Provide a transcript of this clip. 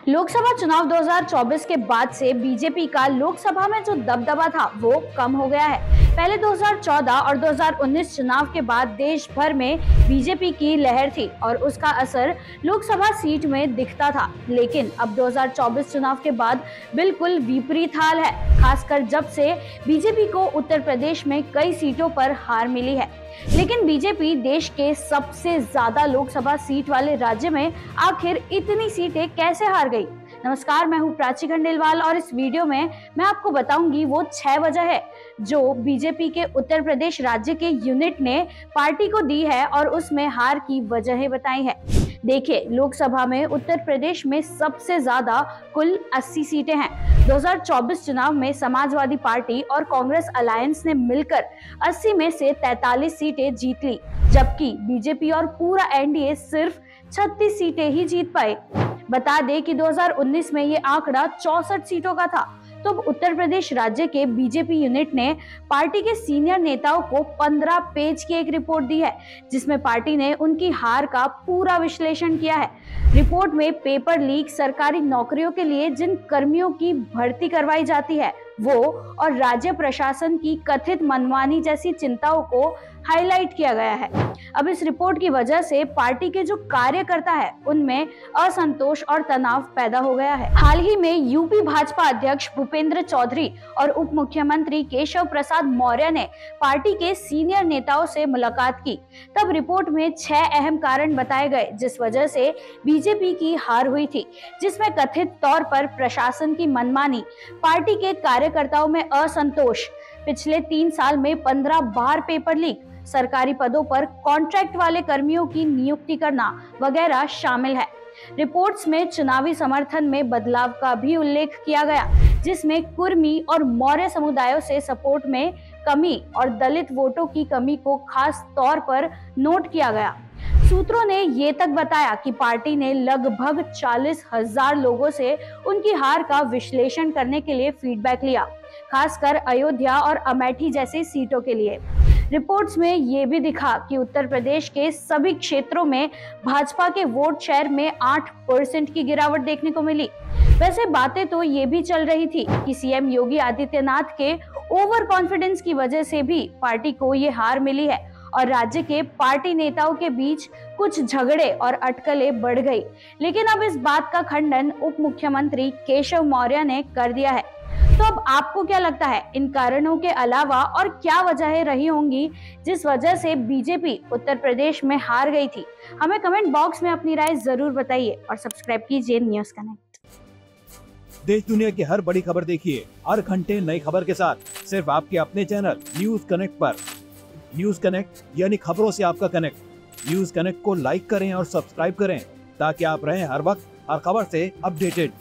लोकसभा चुनाव 2024 के बाद से बीजेपी का लोकसभा में जो दबदबा था वो कम हो गया है। पहले 2014 और 2019 चुनाव के बाद देश भर में बीजेपी की लहर थी और उसका असर लोकसभा सीट में दिखता था, लेकिन अब 2024 चुनाव के बाद बिल्कुल विपरीत हाल है, खासकर जब से बीजेपी को उत्तर प्रदेश में कई सीटों पर हार मिली है। लेकिन बीजेपी देश के सबसे ज्यादा लोकसभा सीट वाले राज्य में आखिर इतनी सीटें कैसे हार गई? नमस्कार, मैं हूं प्राची खंडेलवाल और इस वीडियो में मैं आपको बताऊंगी वो 6 वजह है जो बीजेपी के उत्तर प्रदेश राज्य के यूनिट ने पार्टी को दी है और उसमें हार की वजहें बताई है। देखिए, लोकसभा में उत्तर प्रदेश में सबसे ज्यादा कुल 80 सीटें हैं। 2024 चुनाव में समाजवादी पार्टी और कांग्रेस अलायंस ने मिलकर 80 में से 43 सीटें जीत ली, जबकि बीजेपी और पूरा एनडीए सिर्फ 36 सीटें ही जीत पाए। बता दें कि 2019 में ये आंकड़ा 64 सीटों का था। तो उत्तर प्रदेश राज्य के बीजेपी यूनिट ने पार्टी के सीनियर नेताओं को 15 पेज की एक रिपोर्ट दी है, जिसमें पार्टी ने उनकी हार का पूरा विश्लेषण किया है। रिपोर्ट में पेपर लीक, सरकारी नौकरियों के लिए जिन कर्मियों की भर्ती करवाई जाती है वो और राज्य प्रशासन की कथित मनमानी जैसी चिंताओं को हाईलाइट किया गया है। अब इस रिपोर्ट की वजह से पार्टी के जो कार्यकर्ता है उनमें असंतोष और तनाव पैदा हो गया है। हाल ही में यूपी भाजपा अध्यक्ष भूपेंद्र चौधरी और उप मुख्यमंत्री केशव प्रसाद मौर्य ने पार्टी के सीनियर नेताओं से मुलाकात की। तब रिपोर्ट में 6 अहम कारण बताए गए जिस वजह से बीजेपी की हार हुई थी, जिसमें कथित तौर पर प्रशासन की मनमानी, पार्टी के कार्यकर्ताओं में असंतोष, पिछले 3 साल में 15 बार पेपर लीक, सरकारी पदों पर कॉन्ट्रैक्ट वाले कर्मियों की नियुक्ति करना वगैरह शामिल है। रिपोर्ट्स में चुनावी समर्थन में बदलाव का भी उल्लेख किया गया, जिसमें कुर्मी और मौर्य समुदायों से सपोर्ट में कमी और दलित वोटों की कमी को खास तौर पर नोट किया गया। सूत्रों ने ये तक बताया कि पार्टी ने लगभग 40,000 लोगों से उनकी हार का विश्लेषण करने के लिए फीडबैक लिया, खासकर अयोध्या और अमेठी जैसी सीटों के लिए। रिपोर्ट्स में ये भी दिखा कि उत्तर प्रदेश के सभी क्षेत्रों में भाजपा के वोट शेयर में 8% की गिरावट देखने को मिली। वैसे बातें तो ये भी चल रही थी कि सीएम योगी आदित्यनाथ के ओवर कॉन्फिडेंस की वजह से भी पार्टी को ये हार मिली है और राज्य के पार्टी नेताओं के बीच कुछ झगड़े और अटकलें बढ़ गई। लेकिन अब इस बात का खंडन उप मुख्यमंत्री केशव मौर्य ने कर दिया है। तो अब आपको क्या लगता है, इन कारणों के अलावा और क्या वजहें रही होंगी जिस वजह से बीजेपी उत्तर प्रदेश में हार गई थी? हमें कमेंट बॉक्स में अपनी राय जरूर बताइए और सब्सक्राइब कीजिए न्यूज कनेक्ट। देश दुनिया की हर बड़ी खबर देखिए हर घंटे नई खबर के साथ, सिर्फ आपके अपने चैनल न्यूज कनेक्ट पर। न्यूज कनेक्ट यानी खबरों से आपका कनेक्ट। न्यूज कनेक्ट को लाइक करें और सब्सक्राइब करें ताकि आप रहें हर वक्त हर खबर से अपडेटेड।